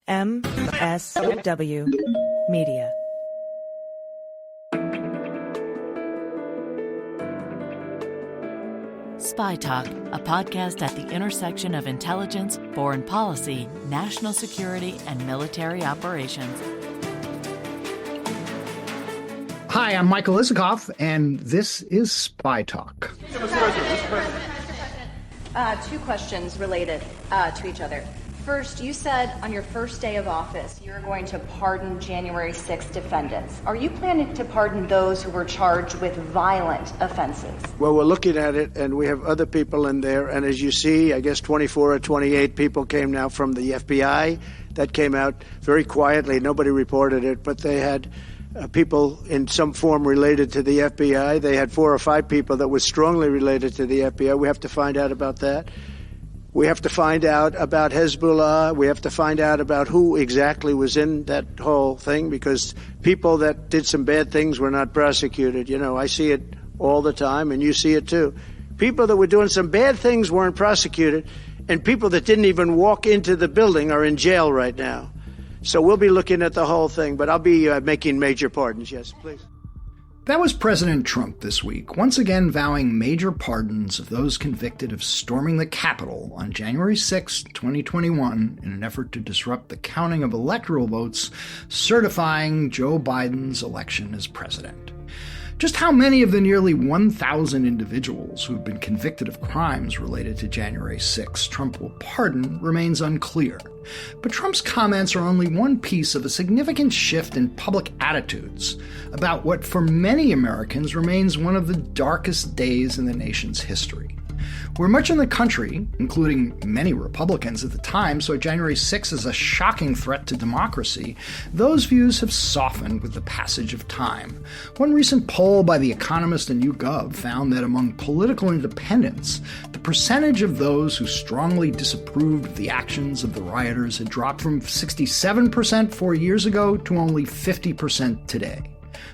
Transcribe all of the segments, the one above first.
MSW Media. Spy Talk, a podcast at the intersection of intelligence, foreign policy, national security, and military operations. Hi, I'm Michael Isikoff, and this is Spy Talk. Two questions related to each other. First, you said on your first day of office you're going to pardon January 6th defendants. Are you planning to pardon those who were charged with violent offenses? Well, we're looking at it, and we have other people in there. And as you see, I guess 24 or 28 people came now from the FBI. That came out very quietly. Nobody reported it, but they had people in some form related to the FBI. They had 4 or 5 people that were strongly related to the FBI. We have to find out about that. We have to find out about Hezbollah. We have to find out about who exactly was in that whole thing, because people that did some bad things were not prosecuted. You know, I see it all the time, and you see it too. People that were doing some bad things weren't prosecuted, and people that didn't even walk into the building are in jail right now. So we'll be looking at the whole thing, but I'll be making major pardons. Yes, please. That was President Trump this week, once again vowing major pardons of those convicted of storming the Capitol on January 6, 2021, in an effort to disrupt the counting of electoral votes, certifying Joe Biden's election as president. Just how many of the nearly 1,000 individuals who have been convicted of crimes related to January 6 Trump will pardon remains unclear. But Trump's comments are only one piece of a significant shift in public attitudes about what for many Americans remains one of the darkest days in the nation's history. Where much in the country, including many Republicans at the time, saw January 6 as a shocking threat to democracy, those views have softened with the passage of time. One recent poll by The Economist and YouGov found that among political independents, the percentage of those who strongly disapproved of the actions of the rioters had dropped from 67% 4 years ago to only 50% today.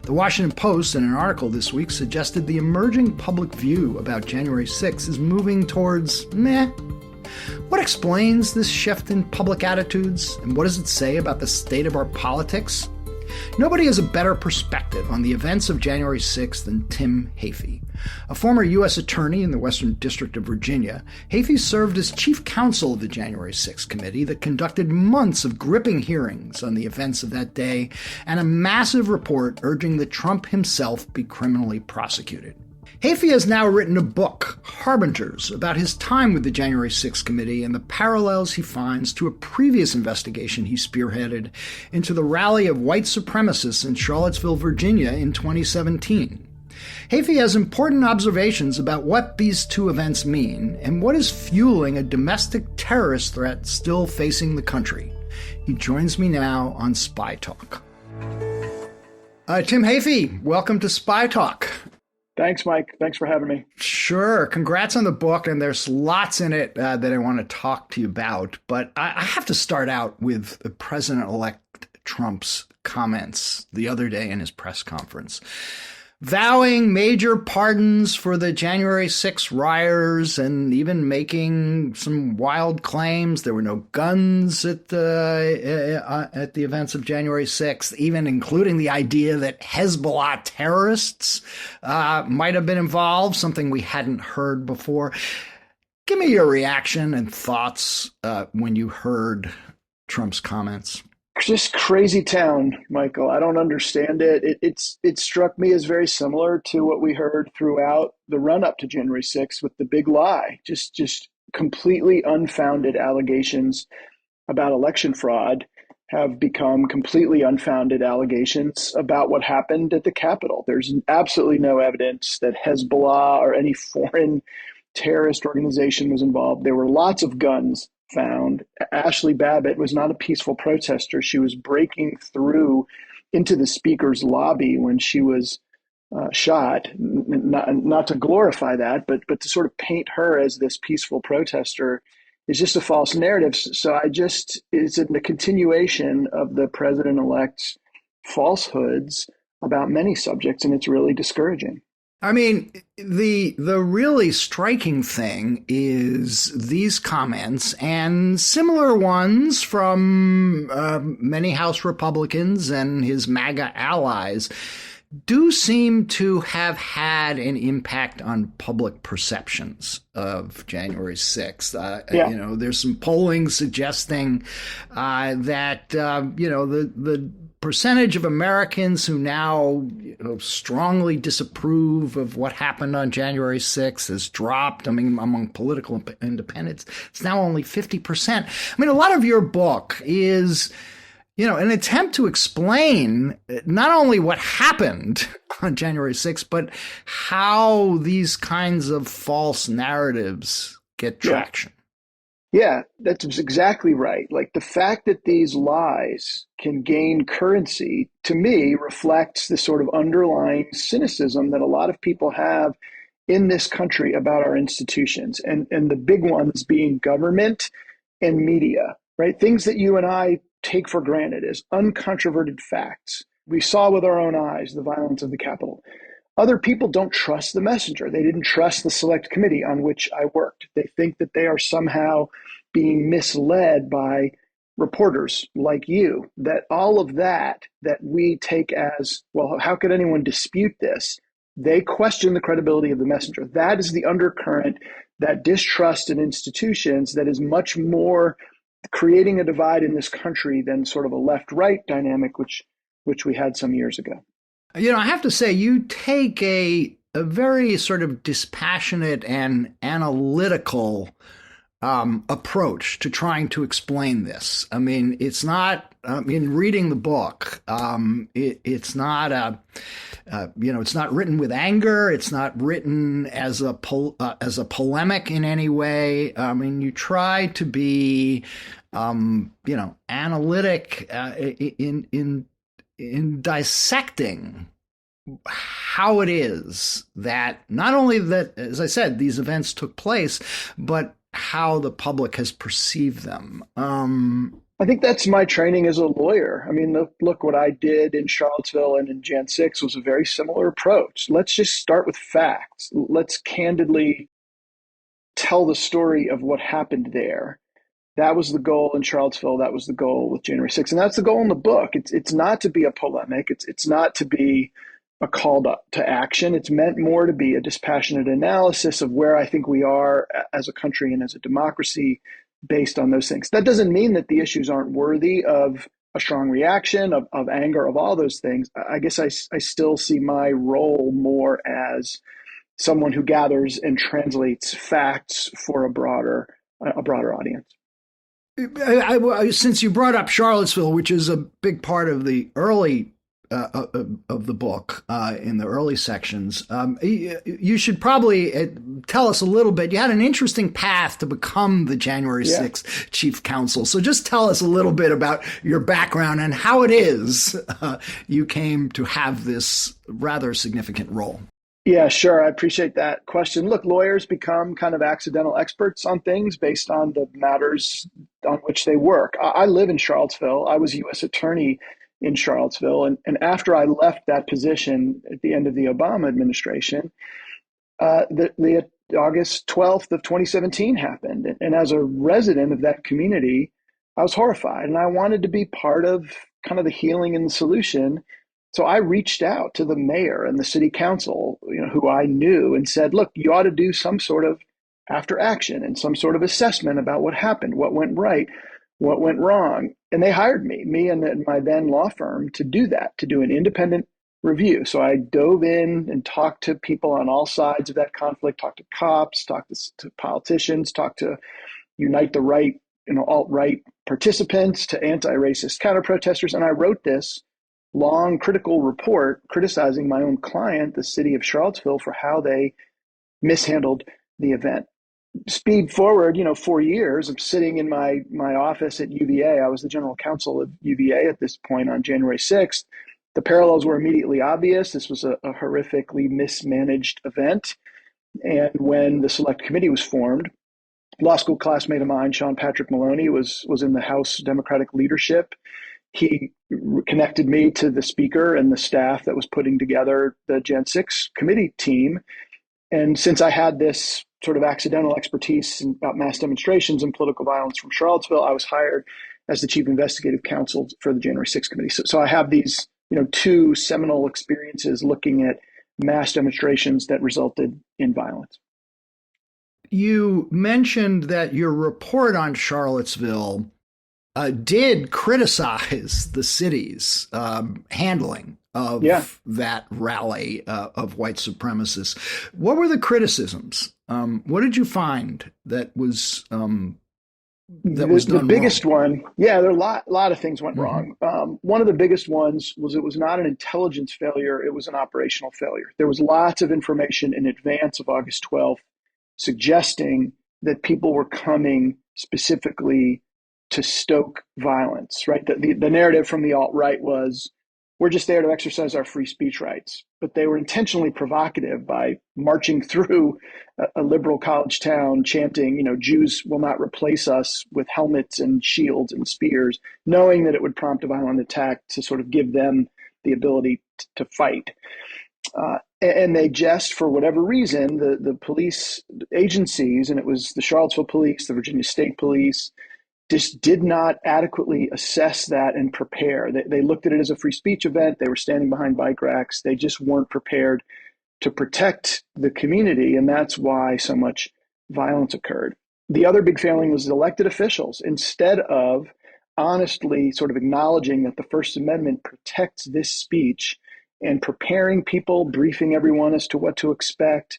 The Washington Post, in an article this week, suggested the emerging public view about January 6 is moving towards meh. What explains this shift in public attitudes, and what does it say about the state of our politics? Nobody has a better perspective on the events of January 6 than Tim Heaphy. A former U.S. attorney in the Western District of Virginia, Heaphy served as chief counsel of the January 6 committee that conducted months of gripping hearings on the events of that day and a massive report urging that Trump himself be criminally prosecuted. Heaphy has now written a book, Harbingers, about his time with the January 6 committee and the parallels he finds to a previous investigation he spearheaded into the rally of white supremacists in Charlottesville, Virginia in 2017. Heaphy has important observations about what these two events mean and what is fueling a domestic terrorist threat still facing the country. He joins me now on Spy Talk. Tim Heaphy, welcome to Spy Talk. Thanks, Mike. Thanks for having me. Sure. Congrats on the book. And there's lots in it that I want to talk to you about. But I have to start out with President-elect Trump's comments the other day in his press conference, vowing major pardons for the January 6 rioters and even making some wild claims. There were no guns at the events of January 6th, even including the idea that Hezbollah terrorists might have been involved, something we hadn't heard before. Give me your reaction and thoughts when you heard Trump's comments. Just crazy town, Michael. I don't understand it. It struck me as very similar to what we heard throughout the run-up to January 6th with the big lie. Just completely unfounded allegations about election fraud have become completely unfounded allegations about what happened at the Capitol. There's absolutely no evidence that Hezbollah or any foreign terrorist organization was involved. There were lots of guns found. Ashley Babbitt was not a peaceful protester. She was breaking through into the speaker's lobby when she was shot. Not to glorify that, but to sort of paint her as this peaceful protester is just a false narrative. So it's in the continuation of the president-elect's falsehoods about many subjects, and it's really discouraging. I mean, the really striking thing is these comments and similar ones from many House Republicans and his MAGA allies do seem to have had an impact on public perceptions of January 6th. Yeah. There's some polling suggesting that, the percentage of Americans who now strongly disapprove of what happened on January 6th has dropped. I mean, among political independents, it's now only 50%. I mean, a lot of your book is an attempt to explain not only what happened on January 6th, but how these kinds of false narratives get traction. Yeah, that's exactly right. Like the fact that these lies can gain currency, to me, reflects the sort of underlying cynicism that a lot of people have in this country about our institutions, and the big ones being government and media, right? Things that you and I take for granted as uncontroverted facts. We saw with our own eyes the violence of the Capitol. Other people don't trust the messenger. They didn't trust the select committee on which I worked. They think that they are somehow being misled by reporters like you, that all of that we take as, well, how could anyone dispute this? They question the credibility of the messenger. That is the undercurrent, that distrust in institutions that is much more creating a divide in this country than sort of a left-right dynamic, which we had some years ago. I have to say, you take a very sort of dispassionate and analytical approach to trying to explain this. I mean, it's not in reading the book. It's not it's not written with anger. It's not written as a polemic in any way. I mean, you try to be analytic in dissecting how it is that not only that, as I said, these events took place, but how the public has perceived them. I think that's my training as a lawyer. I mean, look, what I did in Charlottesville and in Jan 6 was a very similar approach. Let's just start with facts. Let's candidly tell the story of what happened there. That was the goal in Charlottesville. That was the goal with January 6th. And that's the goal in the book. It's not to be a polemic. It's not to be a call to action. It's meant more to be a dispassionate analysis of where I think we are as a country and as a democracy based on those things. That doesn't mean that the issues aren't worthy of a strong reaction, of anger, of all those things. I guess I still see my role more as someone who gathers and translates facts for a broader audience. Since you brought up Charlottesville, which is a big part of the early of the book in the early sections, you should probably tell us a little bit. You had an interesting path to become the January 6th chief counsel. So just tell us a little bit about your background and how it is you came to have this rather significant role. Yeah, sure. I appreciate that question. Look, lawyers become kind of accidental experts on things based on the matters on which they work. I live in Charlottesville. I was U.S. attorney in Charlottesville. And after I left that position at the end of the Obama administration, the August 12th of 2017 happened. And as a resident of that community, I was horrified. And I wanted to be part of kind of the healing and the solution. So I reached out to the mayor and the city council, who I knew, and said, look, you ought to do some sort of after action and some sort of assessment about what happened, what went right, what went wrong. And they hired me and my then law firm to do that, to do an independent review. So I dove in and talked to people on all sides of that conflict, talked to cops, talked to politicians, talked to Unite the Right, alt-right participants, to anti-racist counter-protesters. And I wrote this long critical report criticizing my own client, the city of Charlottesville, for how they mishandled the event. Speed forward, 4 years. I'm sitting in my office at UVA. I was the general counsel of UVA at this point on January 6th. The parallels were immediately obvious. This was a horrifically mismanaged event. And when the select committee was formed, law school classmate of mine, Sean Patrick Maloney, was in the House Democratic leadership. he connected me to the speaker and the staff that was putting together the Gen 6 committee team. And since I had this sort of accidental expertise about mass demonstrations and political violence from Charlottesville, I was hired as the chief investigative counsel for the January 6th committee. So I have these, two seminal experiences looking at mass demonstrations that resulted in violence. You mentioned that your report on Charlottesville did criticize the city's handling of that rally of white supremacists. What were the criticisms? What did you find that was done the biggest wrong? one? Yeah, there are a lot of things went wrong. One of the biggest ones was it was not an intelligence failure; it was an operational failure. There was lots of information in advance of August 12th suggesting that people were coming specifically to stoke violence, right? The narrative from the alt-right was, we're just there to exercise our free speech rights. But they were intentionally provocative by marching through a liberal college town chanting, Jews will not replace us, with helmets and shields and spears, knowing that it would prompt a violent attack to sort of give them the ability to fight. And they just, for whatever reason, the police agencies, and it was the Charlottesville Police, the Virginia State Police, just did not adequately assess that and prepare. They looked at it as a free speech event. They were standing behind bike racks. They just weren't prepared to protect the community, and that's why so much violence occurred. The other big failing was elected officials. Instead of honestly sort of acknowledging that the First Amendment protects this speech and preparing people, briefing everyone as to what to expect,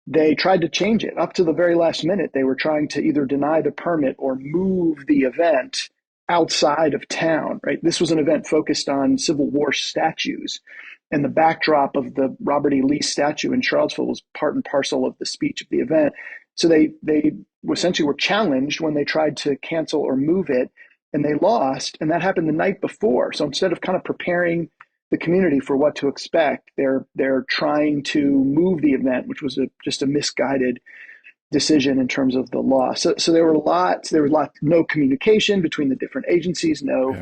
they tried to change it. Up to the very last minute, they were trying to either deny the permit or move the event outside of town, right? This was an event focused on Civil War statues. And the backdrop of the Robert E. Lee statue in Charlottesville was part and parcel of the speech of the event. So they essentially were challenged when they tried to cancel or move it, and they lost. And that happened the night before. So instead of kind of preparing the community for what to expect, they're trying to move the event, which was just a misguided decision in terms of the law. So there was no communication between the different agencies, no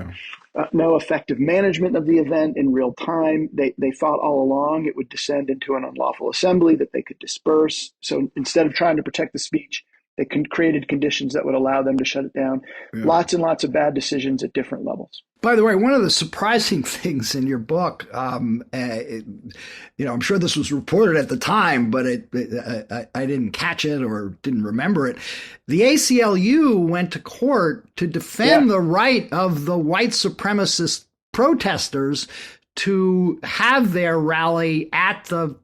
effective management of the event in real time. They thought all along it would descend into an unlawful assembly that they could disperse. So instead of trying to protect the speech, they created conditions that would allow them to shut it down. Lots and lots of bad decisions at different levels. By the way, one of the surprising things in your book, I'm sure this was reported at the time, but I didn't catch it or didn't remember it. The ACLU went to court to defend the right of the white supremacist protesters to have their rally at the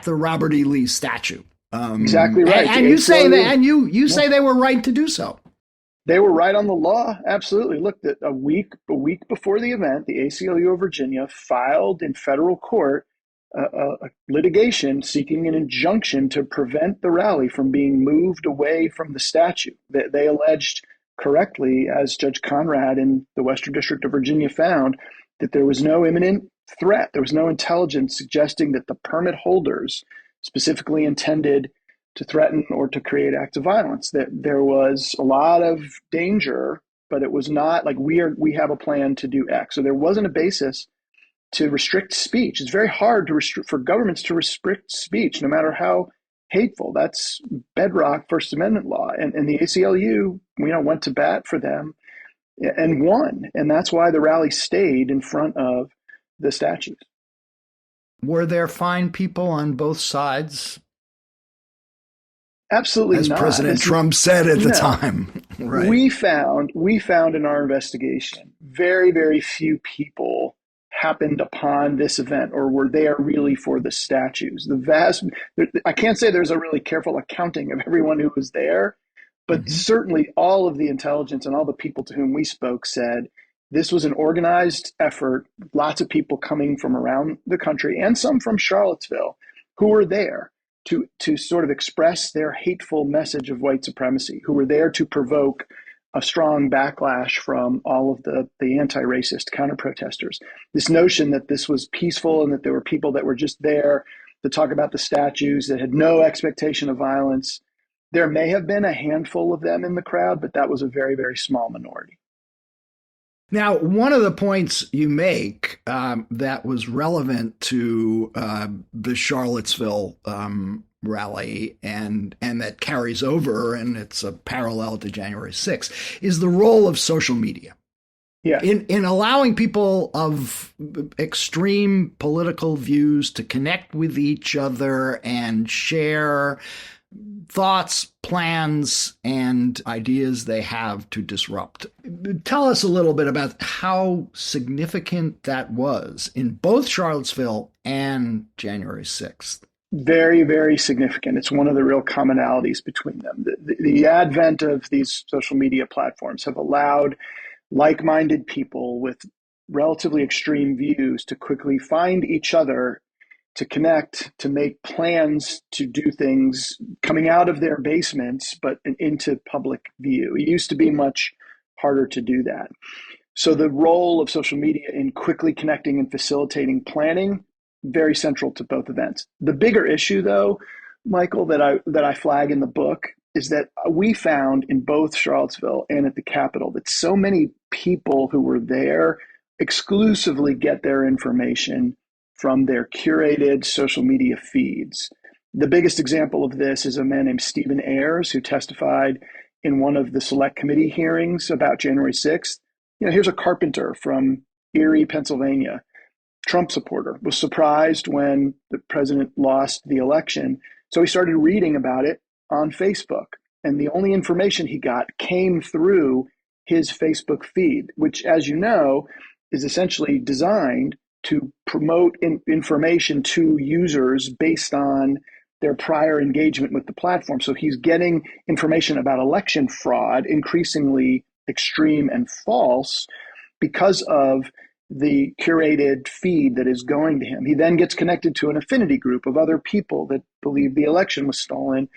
Robert E. Lee statue. Exactly right. And you say that, and you say they were right to do so. They were right on the law. Absolutely. Look, a week before the event, the ACLU of Virginia filed in federal court a litigation seeking an injunction to prevent the rally from being moved away from the statue. They alleged correctly, as Judge Conrad in the Western District of Virginia found, that there was no imminent threat. There was no intelligence suggesting that the permit holders specifically intended to threaten or to create acts of violence. That there was a lot of danger, but it was not like we have a plan to do X. So there wasn't a basis to restrict speech. It's very hard for governments to restrict speech, no matter how hateful. That's bedrock First Amendment law. And the ACLU, went to bat for them and won. And that's why the rally stayed in front of the statues. Were there fine people on both sides? Absolutely not. As President Trump said at the time. Right. We found in our investigation very, very few people happened upon this event or were there really for the statues. I can't say there's a really careful accounting of everyone who was there, but certainly all of the intelligence and all the people to whom we spoke said this was an organized effort, lots of people coming from around the country and some from Charlottesville who were there to sort of express their hateful message of white supremacy, who were there to provoke a strong backlash from all of the anti-racist counter-protesters. This notion that this was peaceful and that there were people that were just there to talk about the statues that had no expectation of violence. There may have been a handful of them in the crowd, but that was a very, very small minority. Now, one of the points you make that was relevant to the Charlottesville rally and that carries over, and it's a parallel to January 6th, is the role of social media. Yeah. In allowing people of extreme political views to connect with each other and share thoughts, plans, and ideas they have to disrupt. Tell us a little bit about how significant that was in both Charlottesville and January 6th. Very, very significant. It's one of the real commonalities between them. The advent of these social media platforms have allowed like-minded people with relatively extreme views to quickly find each other, to connect, to make plans, to do things coming out of their basements, but into public view. It used to be much harder to do that. So the role of social media in quickly connecting and facilitating planning, very central to both events. The bigger issue, though, Michael, that I flag in the book is that we found in both Charlottesville and at the Capitol that so many people who were there exclusively get their information from their curated social media feeds. The biggest example of this is a man named Stephen Ayers, who testified in one of the select committee hearings about January 6th. Here's a carpenter from Erie, Pennsylvania, Trump supporter, was surprised when the president lost the election. So he started reading about it on Facebook. And the only information he got came through his Facebook feed, which, as you know, is essentially designed to promote information to users based on their prior engagement with the platform. So he's getting information about election fraud, increasingly extreme and false, because of the curated feed that is going to him. He then gets connected to an affinity group of other people that believe the election was stolen.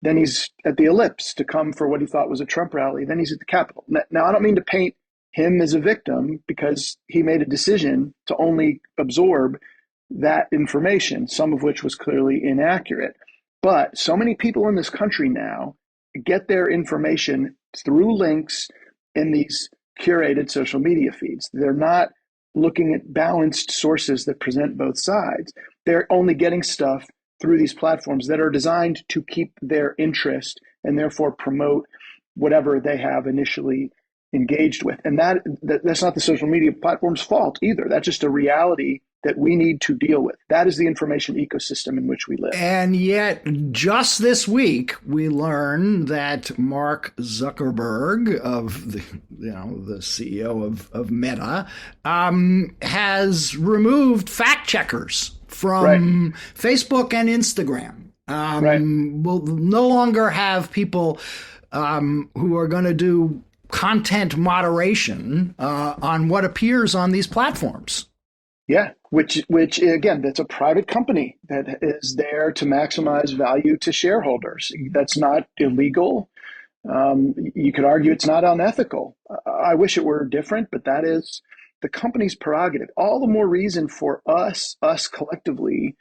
Then he's at the Ellipse to come for what he thought was a Trump rally. Then he's at the Capitol. Now, I don't mean to paint him as a victim, because he made a decision to only absorb that information, some of which was clearly inaccurate. But so many people in this country now get their information through links in these curated social media feeds. They're not looking at balanced sources that present both sides. They're only getting stuff through these platforms that are designed to keep their interest and therefore promote whatever they have initially engaged with. And that's not the social media platform's fault either. That's just a reality that we need to deal with. That is the information ecosystem in which we live. And yet, just this week, we learn that Mark Zuckerberg, of the CEO of Meta, has removed fact checkers from Facebook and Instagram. We'll no longer have people who are going to do content moderation on what appears on these platforms. Yeah, which again, that's a private company that is there to maximize value to shareholders. That's not illegal. You could argue it's not unethical. I wish it were different, but that is the company's prerogative. All the more reason for us collectively,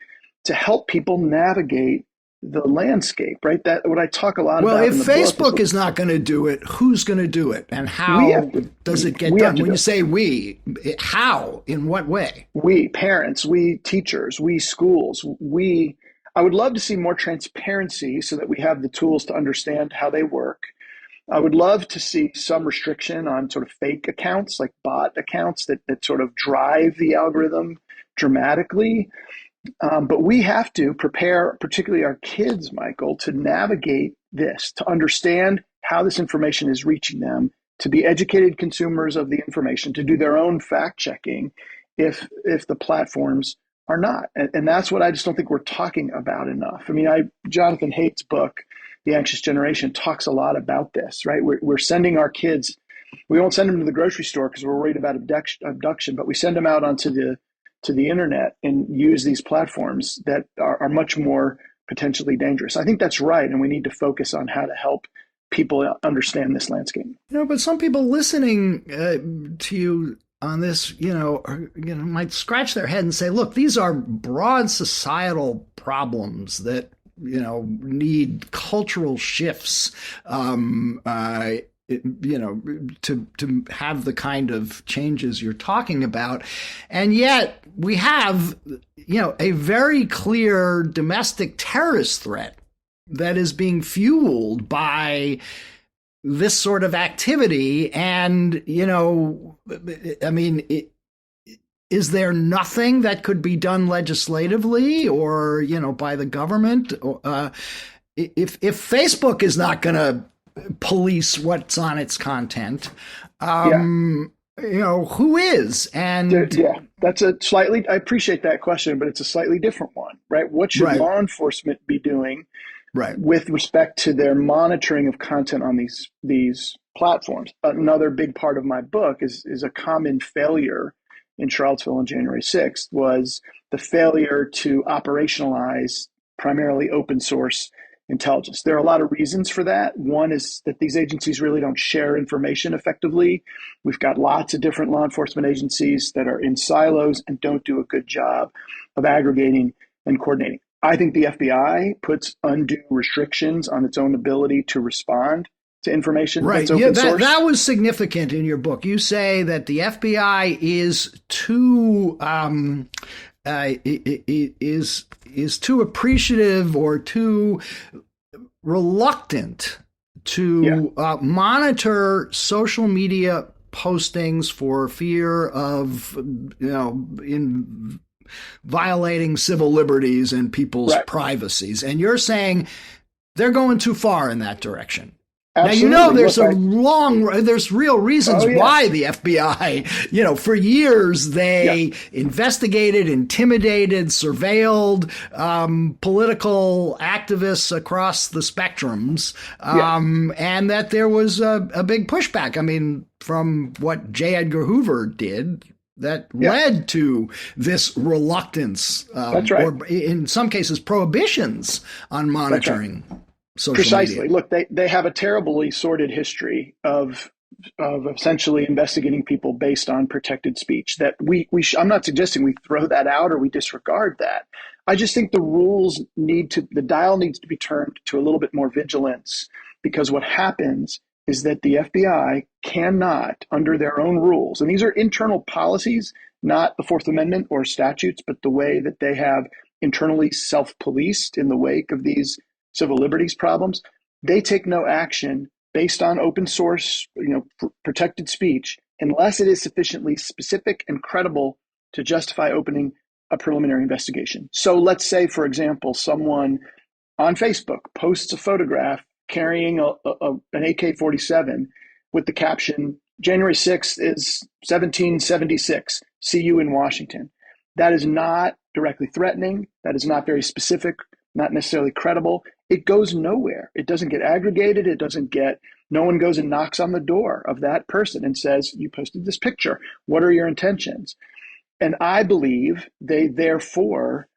to help people navigate the landscape, right? That what I talk a lot about. Well, if Facebook is not going to do it, who's going to do it, and how does it get done? When you say we, how? In what way? We parents, we teachers, we schools, we. I would love to see more transparency so that we have the tools to understand how they work. I would love to see some restriction on sort of fake accounts, like bot accounts that sort of drive the algorithm dramatically. But we have to prepare, particularly our kids, Michael, to navigate this, to understand how this information is reaching them, to be educated consumers of the information, to do their own fact checking if the platforms are not. And that's what I just don't think we're talking about enough. I mean, Jonathan Haidt's book, The Anxious Generation, talks a lot about this, right? We're sending our kids, we won't send them to the grocery store because we're worried about abduction, but we send them out onto the internet and use these platforms that are much more potentially dangerous. I think that's right, and we need to focus on how to help people understand this landscape. But some people listening to you on this, might scratch their head and say, look, these are broad societal problems that, need cultural shifts to have the kind of changes you're talking about. And yet we have, a very clear domestic terrorist threat that is being fueled by this sort of activity. And, is there nothing that could be done legislatively or, by the government? If Facebook is not going to police what's on its content, who is? And that's I appreciate that question, but it's a slightly different one, right? What should law enforcement be doing with respect to their monitoring of content on these platforms? Another big part of my book is a common failure in Charlottesville on January 6th was the failure to operationalize primarily open source intelligence. There are a lot of reasons for that. One is that these agencies really don't share information effectively. We've got lots of different law enforcement agencies that are in silos and don't do a good job of aggregating and coordinating. I think the FBI puts undue restrictions on its own ability to respond to information that's open source. That was significant in your book. You say that the FBI is too is too appreciative or too reluctant to monitor social media postings for fear of in violating civil liberties and people's privacies. And you're saying they're going too far in that direction. Absolutely. Now, there's real reasons why the FBI, for years, they investigated, intimidated, surveilled political activists across the spectrums, and that there was a big pushback. I mean, from what J. Edgar Hoover did, that led to this reluctance, or in some cases, prohibitions on monitoring. Precisely. Media. Look, they have a terribly sordid history of essentially investigating people based on protected speech. That I'm not suggesting we throw that out or we disregard that. I just think the dial needs to be turned to a little bit more vigilance, because what happens is that the FBI cannot, under their own rules, and these are internal policies, not the Fourth Amendment or statutes, but the way that they have internally self-policed in the wake of these civil liberties problems, they take no action based on open source, protected speech, unless it is sufficiently specific and credible to justify opening a preliminary investigation. So let's say, for example, someone on Facebook posts a photograph carrying an AK-47 with the caption, "January 6th is 1776, see you in Washington." That is not directly threatening. That is not very specific, not necessarily credible. It goes nowhere. It doesn't get aggregated. No one goes and knocks on the door of that person and says, "You posted this picture. What are your intentions?" And I believe they therefore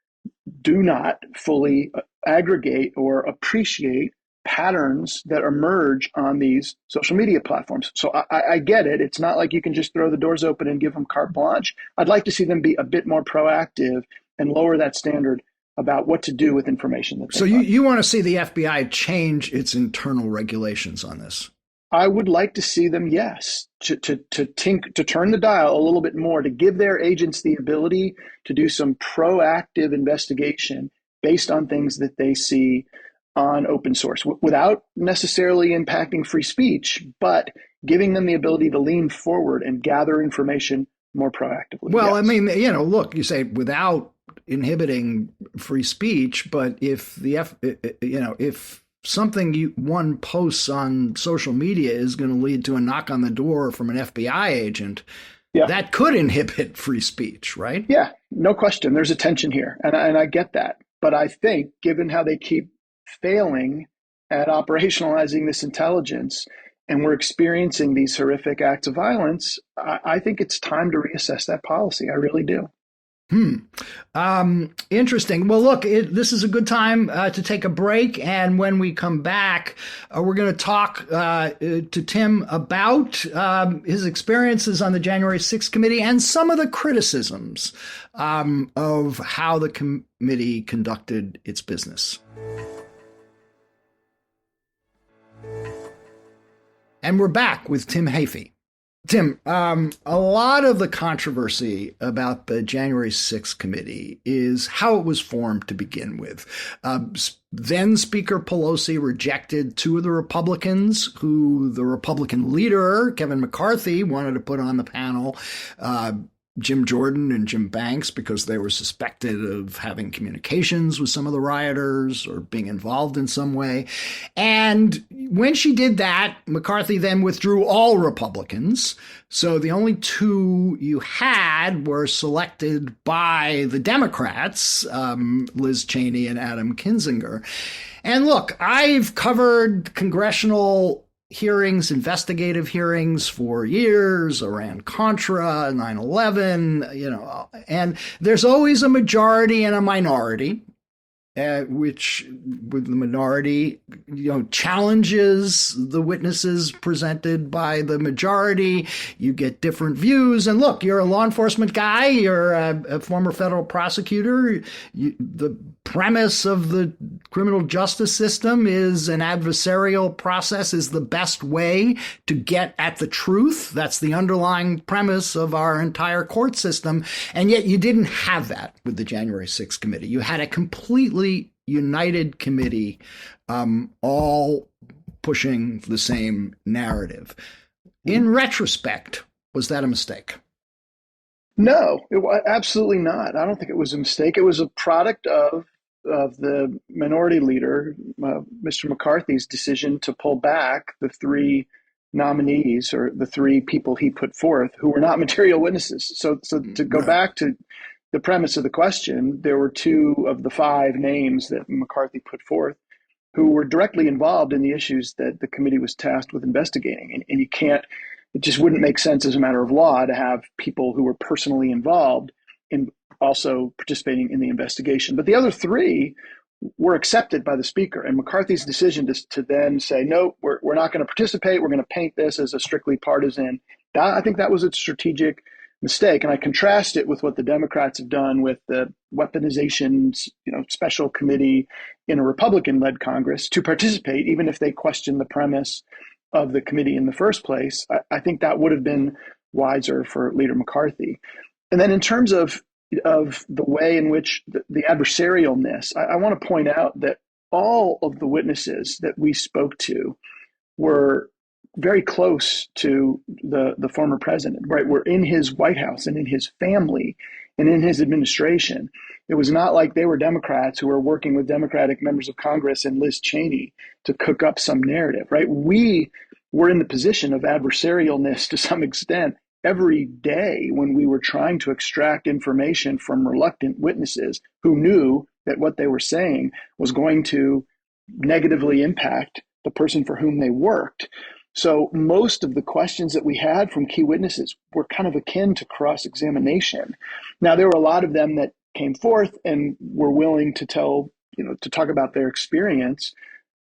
do not fully aggregate or appreciate patterns that emerge on these social media platforms. So I get it. It's not like you can just throw the doors open and give them carte blanche. I'd like to see them be a bit more proactive and lower that standard about what to do with information. So you want to see the FBI change its internal regulations on this? I would like to see them, yes, to turn the dial a little bit more, to give their agents the ability to do some proactive investigation based on things that they see on open source, without necessarily impacting free speech, but giving them the ability to lean forward and gather information more proactively. Well, yes. I mean, look, you say without inhibiting free speech, but if if something one posts on social media is going to lead to a knock on the door from an FBI agent, that could inhibit free speech, right? Yeah, no question. There's a tension here, and I get that. But I think, given how they keep failing at operationalizing this intelligence, and we're experiencing these horrific acts of violence, I think it's time to reassess that policy. I really do. Interesting. Well, look, this is a good time to take a break. And when we come back, we're going to talk to Tim about his experiences on the January 6th committee and some of the criticisms of how the committee conducted its business. And we're back with Tim Hafey. Tim, a lot of the controversy about the January 6th committee is how it was formed to begin with. Then Speaker Pelosi rejected two of the Republicans who the Republican leader, Kevin McCarthy, wanted to put on the panel, Jim Jordan and Jim Banks, because they were suspected of having communications with some of the rioters or being involved in some way. And when she did that, McCarthy then withdrew all Republicans. So the only two you had were selected by the Democrats, Liz Cheney and Adam Kinzinger. And look, I've covered congressional hearings, investigative hearings for years, Iran-Contra, 9/11, and there's always a majority and a minority, which with the minority, challenges the witnesses presented by the majority. You get different views. And look, you're a law enforcement guy. You're a former federal prosecutor. The premise of the criminal justice system is an adversarial process is the best way to get at the truth. That's the underlying premise of our entire court system. And yet you didn't have that with the January 6th committee. You had a completely united committee, all pushing the same narrative. In retrospect, was that a mistake? No, absolutely not. I don't think it was a mistake. It was a product of the minority leader, Mr. McCarthy's decision to pull back the three nominees or the three people he put forth who were not material witnesses. So to go back to the premise of the question, there were two of the five names that McCarthy put forth who were directly involved in the issues that the committee was tasked with investigating. And you can't, it just wouldn't make sense as a matter of law to have people who were personally involved in also participating in the investigation. But the other three were accepted by the speaker, and McCarthy's decision to then say, no, we're not going to participate. We're going to paint this as a strictly partisan. I think that was a strategic mistake. And I contrast it with what the Democrats have done with the weaponization, special committee in a Republican-led Congress to participate, even if they question the premise of the committee in the first place. I think that would have been wiser for Leader McCarthy. And then in terms of the way in which the adversarialness, I want to point out that all of the witnesses that we spoke to were very close to the former president, right? Were in his White House and in his family and in his administration. It was not like they were Democrats who were working with Democratic members of Congress and Liz Cheney to cook up some narrative, right? We were in the position of adversarialness to some extent every day when we were trying to extract information from reluctant witnesses who knew that what they were saying was going to negatively impact the person for whom they worked. So most of the questions that we had from key witnesses were kind of akin to cross-examination. Now, there were a lot of them that came forth and were willing to to talk about their experience.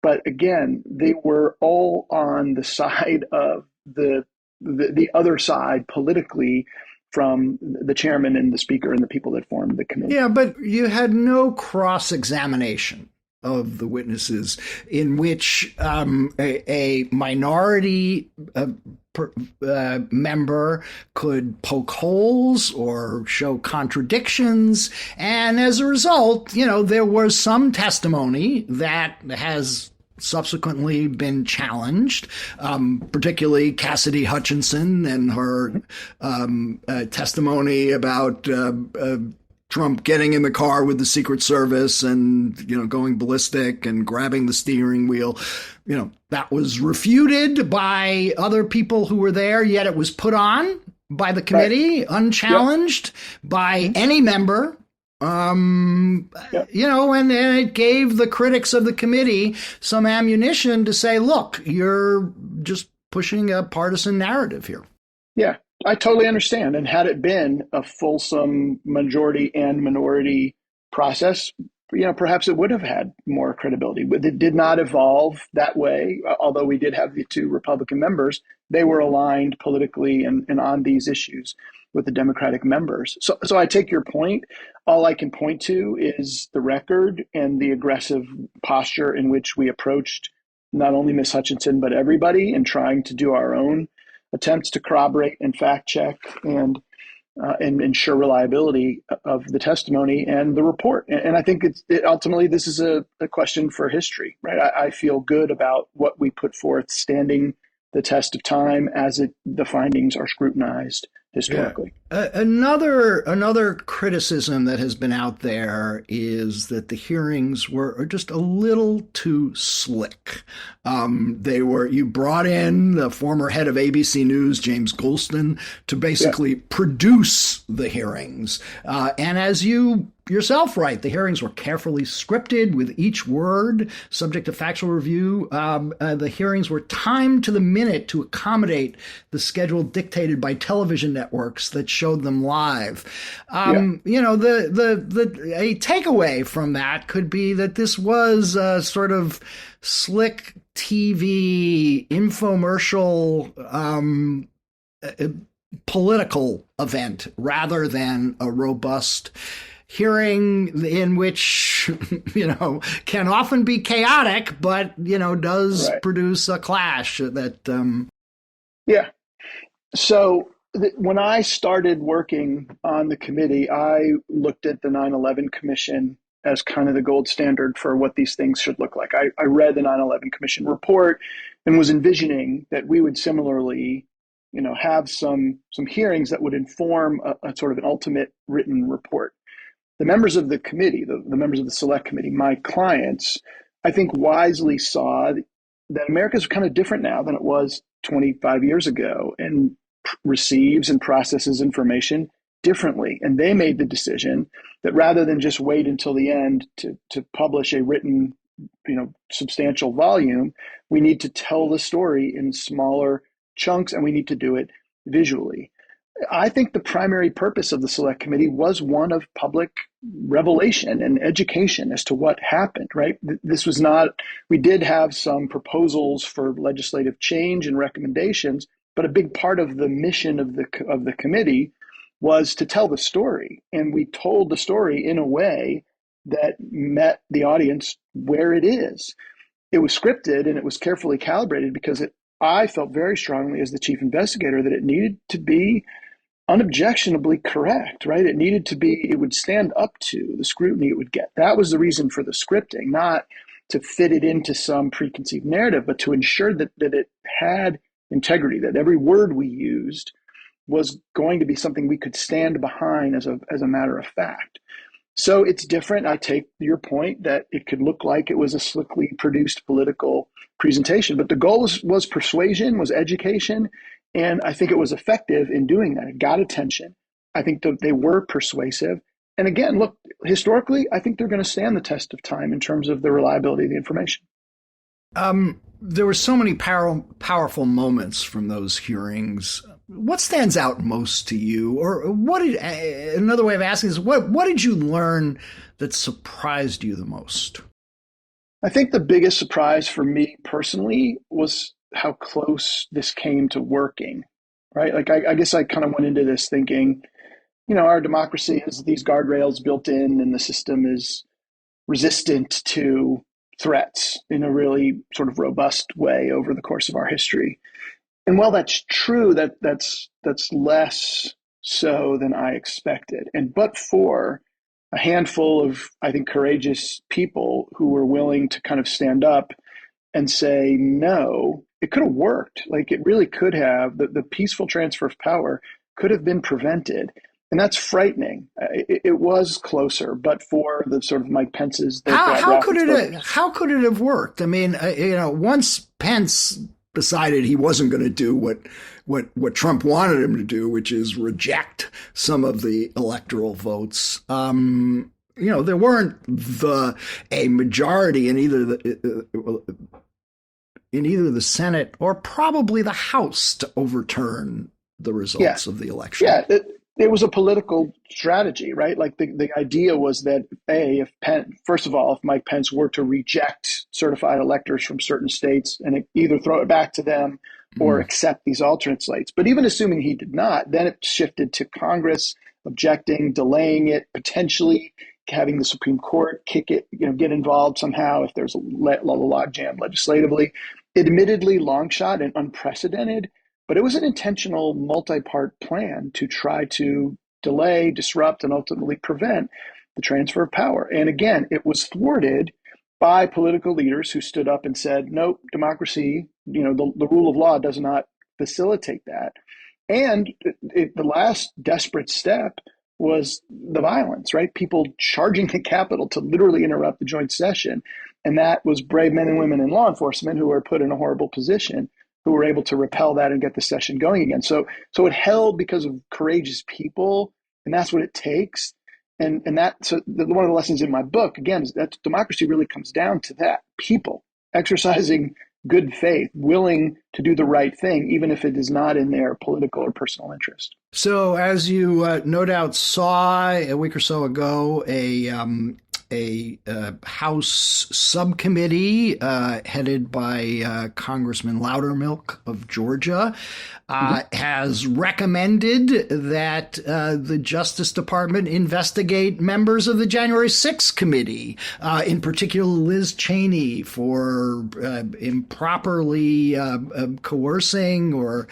But again, they were all on the side of the other side politically from the chairman and the speaker and the people that formed the committee. Yeah, but you had no cross-examination of the witnesses in which a minority member could poke holes or show contradictions. And as a result, there was some testimony that has subsequently been challenged, particularly Cassidy Hutchinson and her testimony about Trump getting in the car with the Secret Service and, going ballistic and grabbing the steering wheel. That was refuted by other people who were there, yet it was put on by the committee, unchallenged by any member. And it gave the critics of the committee some ammunition to say, look, you're just pushing a partisan narrative here. Yeah, I totally understand. And had it been a fulsome majority and minority process, perhaps it would have had more credibility. But it did not evolve that way. Although we did have the two Republican members, they were aligned politically and on these issues with the Democratic members. So I take your point. All I can point to is the record and the aggressive posture in which we approached not only Ms. Hutchinson, but everybody, and trying to do our own attempts to corroborate and fact check and ensure reliability of the testimony and the report. And I think ultimately this is a question for history, right? I feel good about what we put forth standing the test of time as the findings are scrutinized historically. Yeah. Another criticism that has been out there is that the hearings were just a little too slick. You brought in the former head of ABC News, James Golston, to basically produce the hearings. And as you yourself write, the hearings were carefully scripted with each word subject to factual review. The hearings were timed to the minute to accommodate the schedule dictated by television networks that showed them live. A takeaway from that could be that this was a sort of slick TV infomercial political event rather than a robust hearing in which, can often be chaotic, but, does produce a clash that. Yeah. So when I started working on the committee, I looked at the 9/11 Commission as kind of the gold standard for what these things should look like. I read the 9/11 Commission report and was envisioning that we would similarly, have some hearings that would inform a sort of an ultimate written report. The members of the committee, the members of the select committee, my clients, I think wisely saw that America's kind of different now than it was 25 years ago and receives and processes information differently. And they made the decision that rather than just wait until the end to publish a written, substantial volume, we need to tell the story in smaller chunks and we need to do it visually. I think the primary purpose of the select committee was one of public revelation and education as to what happened, right? This was not, we did have some proposals for legislative change and recommendations, but a big part of the mission of the committee was to tell the story. And we told the story in a way that met the audience where it is. It was scripted and it was carefully calibrated because I felt very strongly as the chief investigator that it needed to be unobjectionably correct, right? It would stand up to the scrutiny it would get. That was the reason for the scripting, not to fit it into some preconceived narrative, but to ensure that it had integrity, that every word we used was going to be something we could stand behind as a matter of fact. So it's different. I take your point that it could look like it was a slickly produced political presentation, but the goal was persuasion, was education, and I think it was effective in doing that. It got attention. I think that they were persuasive. And again, look, historically, I think they're going to stand the test of time in terms of the reliability of the information. There were so many powerful moments from those hearings. What stands out most to you? Or another way of asking is, what did you learn that surprised you the most? I think the biggest surprise for me personally was how close this came to working, right? Like, I guess I kind of went into this thinking, our democracy has these guardrails built in and the system is resistant to threats in a really sort of robust way over the course of our history. And while that's true, that's less so than I expected. But for a handful of, I think, courageous people who were willing to kind of stand up and say, no, it could have worked. Like, it really could have. The peaceful transfer of power could have been prevented. And that's frightening. It was closer, but for the sort of Mike Pence's. How could it have worked? I mean, once Pence decided he wasn't going to do what Trump wanted him to do, which is reject some of the electoral votes. There weren't a majority in either the Senate or probably the House to overturn the results of the election. Yeah, it was a political strategy, right? Like the idea was that if Mike Pence were to reject certified electors from certain states and either throw it back to them or accept these alternate slates. But even assuming he did not, then it shifted to Congress objecting, delaying it, potentially having the Supreme Court kick it, get involved somehow if there's a logjam legislatively. Admittedly, long shot and unprecedented, but it was an intentional multi-part plan to try to delay, disrupt, and ultimately prevent the transfer of power. And again, it was thwarted by political leaders who stood up and said, no, democracy, the rule of law does not facilitate that. And the last desperate step was the violence, right? People charging the Capitol to literally interrupt the joint session. And that was brave men and women in law enforcement who were put in a horrible position, who were able to repel that and get the session going again. So it held because of courageous people, and that's what it takes. And one of the lessons in my book, again, is that democracy really comes down to that. People exercising good faith, willing to do the right thing, even if it is not in their political or personal interest. So as you no doubt saw a week or so ago, a House subcommittee headed by Congressman Loudermilk of Georgia has recommended that the Justice Department investigate members of the January 6th committee, in particular Liz Cheney, for improperly coercing or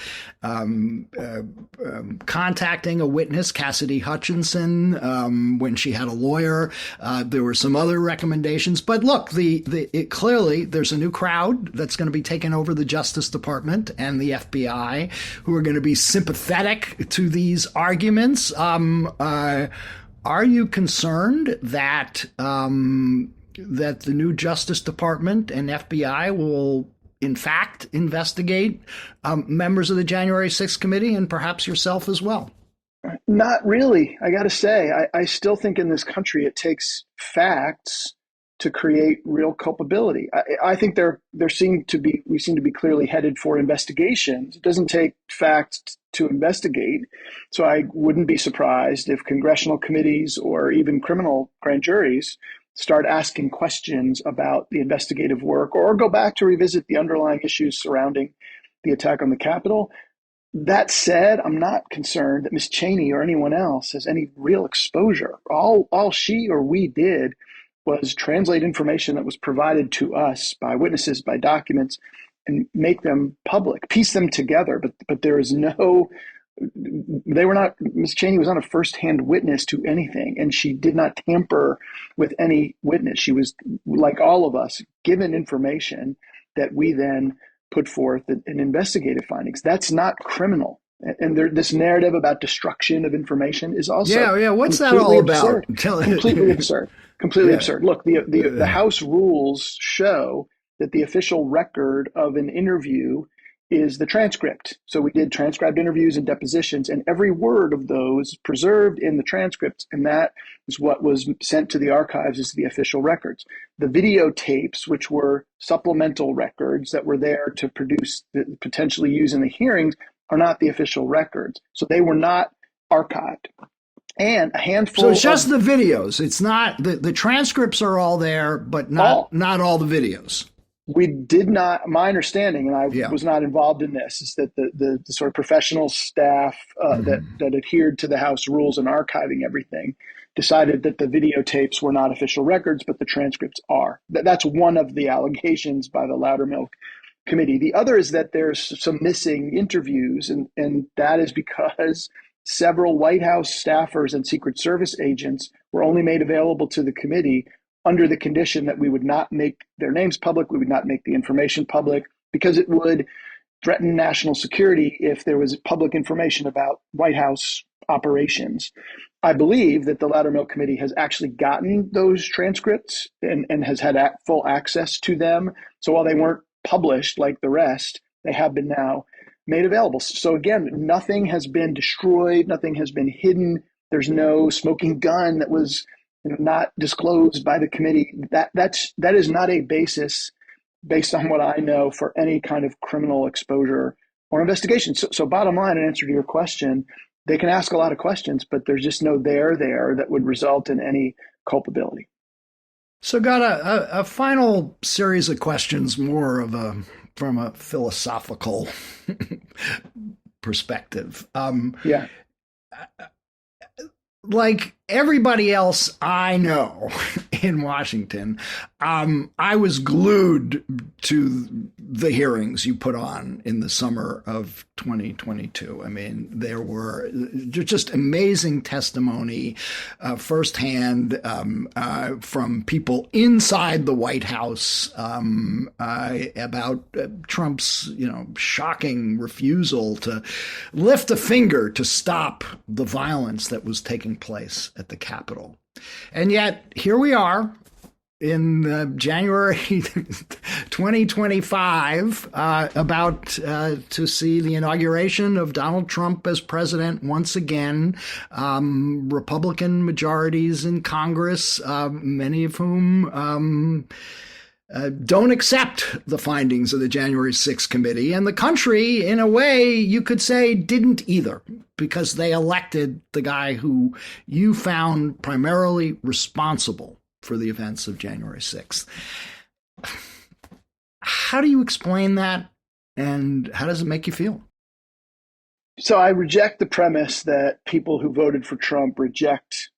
contacting a witness, Cassidy Hutchinson, when she had a lawyer. There were some other recommendations, but look, clearly there's a new crowd that's going to be taking over the Justice Department and the FBI, who are going to be sympathetic to these arguments. Are you concerned that that the new Justice Department and FBI will, in fact, investigate members of the January 6th committee and perhaps yourself as well? Not really. I got to say, I still think in this country it takes facts to create real culpability. I think we seem to be clearly headed for investigations. It doesn't take facts to investigate. So I wouldn't be surprised if congressional committees or even criminal grand juries start asking questions about the investigative work, or go back to revisit the underlying issues surrounding the attack on the Capitol. That said, I'm not concerned that Ms. Cheney or anyone else has any real exposure. All she or we did was translate information that was provided to us by witnesses, by documents, and make them public, piece them together. But there is Ms. Cheney was not a firsthand witness to anything, and she did not tamper with any witness. She was, like all of us, given information that we then put forth in investigative findings. That's not criminal. And this narrative about destruction of information is also What's that all absurd. about? Completely absurd. Completely absurd. Look, the House rules show that the official record of an interview is the transcript. So we did transcribed interviews and depositions, and every word of those preserved in the transcripts, and that is what was sent to the archives as the official records. The videotapes, which were supplemental records that were there to potentially use in the hearings, are not the official records. So they were not archived. And a handful So it's just the videos. It's not the transcripts are all there, but not all the videos. We did not, my understanding, and I was not involved in this, is that the sort of professional staff that adhered to the House rules and archiving everything decided that the videotapes were not official records, but the transcripts are. That's one of the allegations by the Loudermilk committee. The other is that there's some missing interviews, and that is because several White House staffers and Secret Service agents were only made available to the committee under the condition that we would not make their names public, we would not make the information public, because it would threaten national security if there was public information about White House operations. I believe that the Loudermilk Committee has actually gotten those transcripts and has had full access to them. So while they weren't published like the rest, they have been now made available. So again, nothing has been destroyed, nothing has been hidden. There's no smoking gun that was not disclosed by the committee. That is not a basis, based on what I know, for any kind of criminal exposure or investigation. So bottom line, in answer to your question, they can ask a lot of questions, but there's just no there that would result in any culpability. So got a final series of questions, more of from a philosophical perspective. like everybody else I know in Washington, I was glued to the hearings you put on in the summer of 2022. I mean, there were just amazing testimony firsthand from people inside the White House about Trump's, shocking refusal to lift a finger to stop the violence that was taking place at the Capitol. And yet, here we are in January 2025, about to see the inauguration of Donald Trump as president once again. Republican majorities in Congress, many of whom don't accept the findings of the January 6th committee. And the country, in a way, you could say, didn't either, because they elected the guy who you found primarily responsible for the events of January 6th. How do you explain that, and how does it make you feel? So I reject the premise that people who voted for Trump reject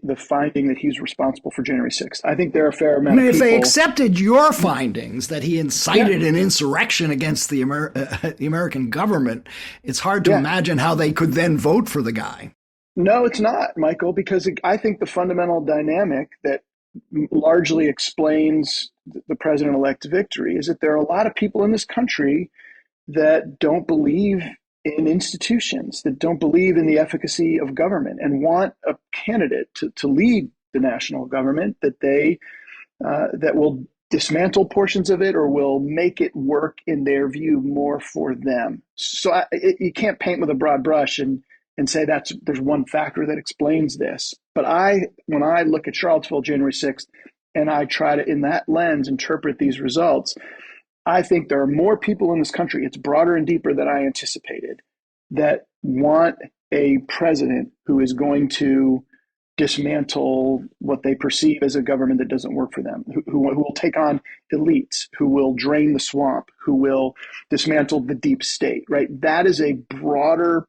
the finding that he's responsible for January 6th. I think there are a fair amount of people. If they accepted your findings that he incited an insurrection against the American government, it's hard to imagine how they could then vote for the guy. No, it's not, Michael, because I think the fundamental dynamic that largely explains the president-elect's victory is that there are a lot of people in this country that don't believe in institutions, that don't believe in the efficacy of government and want a candidate to lead the national government that will dismantle portions of it or will make it work, in their view, more for them. So you can't paint with a broad brush and say there's one factor that explains this. But when I look at Charlottesville, January 6th, and I try to, in that lens, interpret these results, I think there are more people in this country, it's broader and deeper than I anticipated, that want a president who is going to dismantle what they perceive as a government that doesn't work for them, who will take on elites, who will drain the swamp, who will dismantle the deep state, right? That is a broader,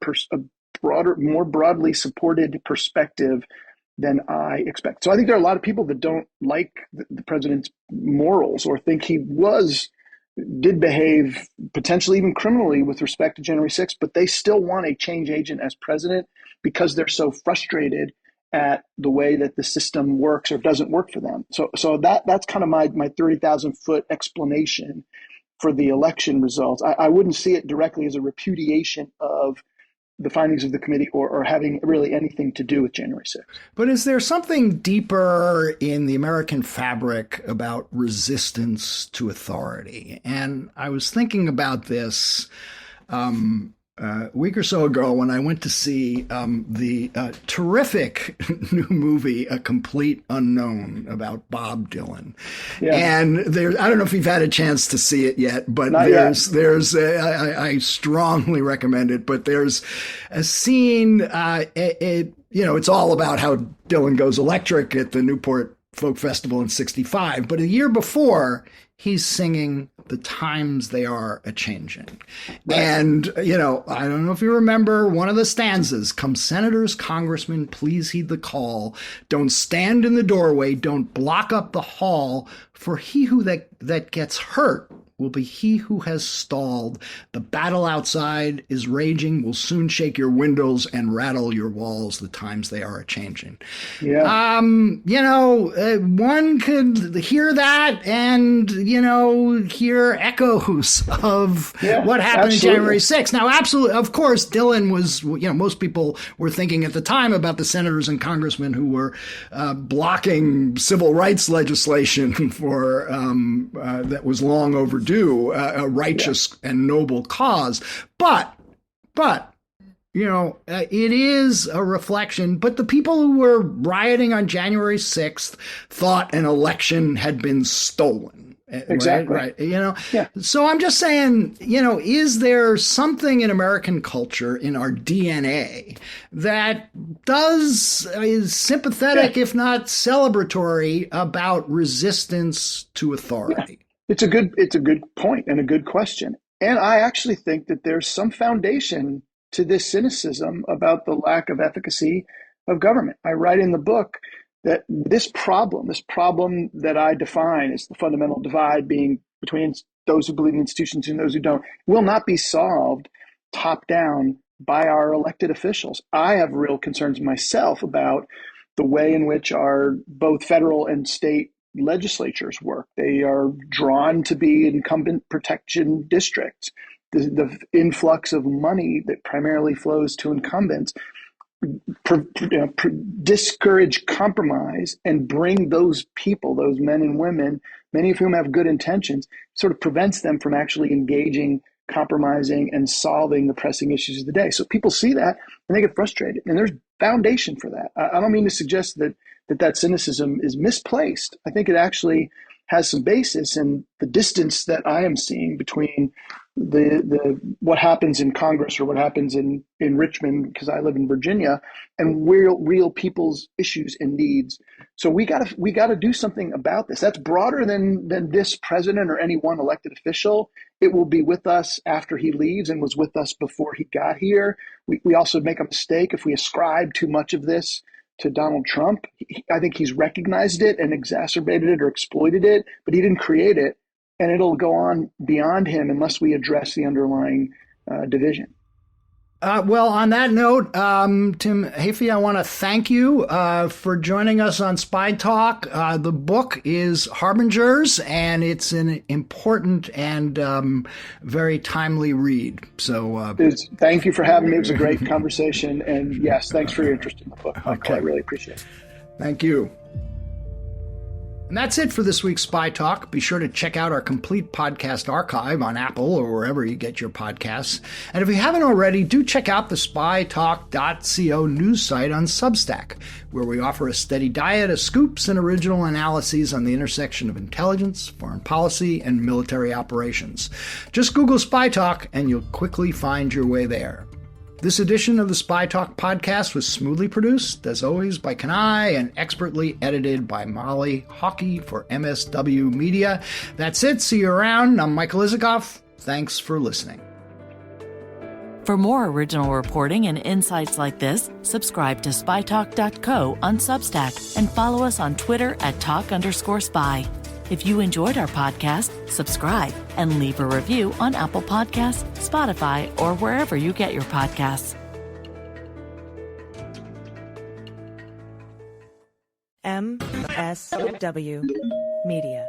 more broadly supported perspective than I expect. So I think there are a lot of people that don't like the president's morals or think he did behave potentially even criminally with respect to January 6th, but they still want a change agent as president because they're so frustrated at the way that the system works or doesn't work for them. So that's kind of my 30,000 foot explanation for the election results. I wouldn't see it directly as a repudiation of the findings of the committee or having really anything to do with January 6th. But is there something deeper in the American fabric about resistance to authority? And I was thinking about this a week or so ago when I went to see the terrific new movie, A Complete Unknown, about Bob Dylan. Yeah. And I don't know if you've had a chance to see it yet, but I strongly recommend it. But there's a scene, it's all about how Dylan goes electric at the Newport Folk Festival in '65. But a year before, he's singing "The Times They Are A-Changing." Right. And, I don't know if you remember one of the stanzas, "Come senators, congressmen, please heed the call. Don't stand in the doorway, don't block up the hall, for he who that gets hurt will be he who has stalled. The battle outside is raging, will soon shake your windows and rattle your walls. The times they are a-changing." Yeah. One could hear that and, hear echoes of what happened in January 6th. Now, absolutely, of course, Dylan was, most people were thinking at the time about the senators and congressmen who were blocking civil rights legislation for that was long overdue. A righteous and noble cause. But it is a reflection. But the people who were rioting on January 6th thought an election had been stolen. Exactly. Right. So I'm just saying, is there something in American culture, in our DNA, that is sympathetic, if not celebratory, about resistance to authority? Yeah. It's a good point and a good question. And I actually think that there's some foundation to this cynicism about the lack of efficacy of government. I write in the book that this problem that I define as the fundamental divide being between those who believe in institutions and those who don't, will not be solved top down by our elected officials. I have real concerns myself about the way in which our both federal and state legislatures work. They are drawn to be incumbent protection districts. The influx of money that primarily flows to incumbents discourage compromise and bring those people, those men and women, many of whom have good intentions, sort of prevents them from actually engaging, compromising, and solving the pressing issues of the day. So people see that and they get frustrated. And there's foundation for that. I don't mean to suggest that cynicism is misplaced. I think it actually has some basis in the distance that I am seeing between the what happens in Congress or what happens in Richmond, because I live in Virginia, and real people's issues and needs. So we gotta do something about this. That's broader than this president or any one elected official. It will be with us after he leaves and was with us before he got here. We also make a mistake if we ascribe too much of this to Donald Trump. I think he's recognized it and exacerbated it or exploited it, but he didn't create it. And it'll go on beyond him unless we address the underlying division. Well, on that note, Tim Heaphy, I want to thank you for joining us on Spy Talk. The book is Harbingers, and it's an important and very timely read. So thank you for having me. It was a great conversation. And yes, thanks for your interest in the book, Michael. Okay. I really appreciate it. Thank you. And that's it for this week's Spy Talk. Be sure to check out our complete podcast archive on Apple or wherever you get your podcasts. And if you haven't already, do check out the spytalk.co news site on Substack, where we offer a steady diet of scoops and original analyses on the intersection of intelligence, foreign policy, and military operations. Just Google Spy Talk and you'll quickly find your way there. This edition of the Spy Talk podcast was smoothly produced, as always, by Kanai and expertly edited by Molly Hockey for MSW Media. That's it. See you around. I'm Michael Isikoff. Thanks for listening. For more original reporting and insights like this, subscribe to spytalk.co on Substack and follow us on Twitter at @talk_spy. If you enjoyed our podcast, subscribe and leave a review on Apple Podcasts, Spotify, or wherever you get your podcasts. MSW Media.